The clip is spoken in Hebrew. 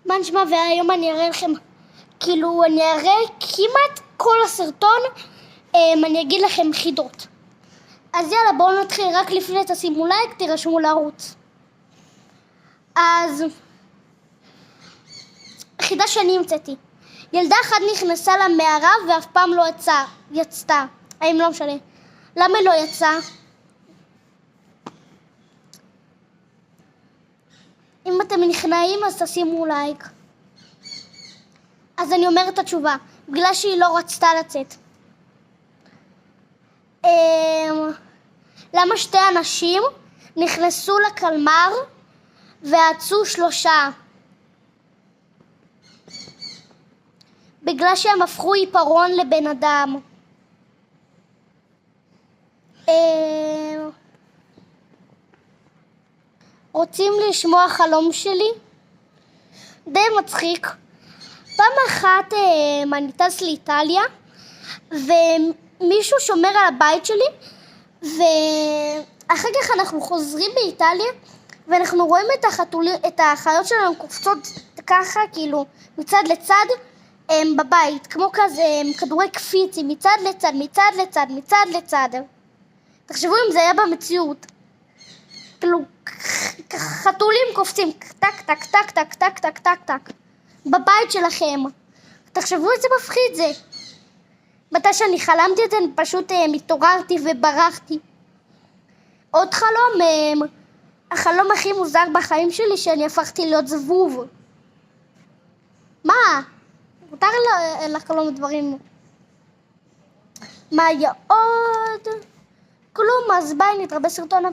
מה נשמע? והיום אני אראה לכם, כאילו אני אראה כמעט כל הסרטון, אני אגיד לכם חידות. אז יאללה, בואו נתחיל. רק לפני תשימו לייק, תירשמו לערוץ. אז חידה שאני המצאתי. ילדה אחת נכנסה למערה ואף פעם לא יצאה. האם לא משנה? למה לא יצאה? אם אתם נכנעים אז תשימו לייק. אז אני אומרת את התשובה, בגלל שהיא לא רצתה לצאת. למה שתי אנשים נכנסו לקלמר ועצו 3? בגלל שהם הפכו עיפרון לבן אדם. רוצים לשמוע חלום שלי? די מצחיק. פעם אחת אני טס לאיטליה ומישהו שומר על הבית שלי, ואחר כך אנחנו חוזרים באיטליה ואנחנו רואים את החיות שלנו קופצות ככה, כאילו מצד לצד בבית, כמו כזה כדורי קפיץ, מצד לצד, מצד לצד, מצד לצד. תחשבו אם זה היה במציאות, כאילו חתולים קופצים טק טק טק טק טק טק טק טק בבית שלכם. תחשבו איזה מפחיד זה. מתי שאני חלמתי את זה, אני פשוט מתעוררתי וברחתי. עוד חלום, החלום הכי מוזר בחיים שלי, שאני הפכתי להיות זבוב. מה? מותר לחלום דברים. מה היה עוד? כלום, אז ביי, נתראה בסרטון הבא.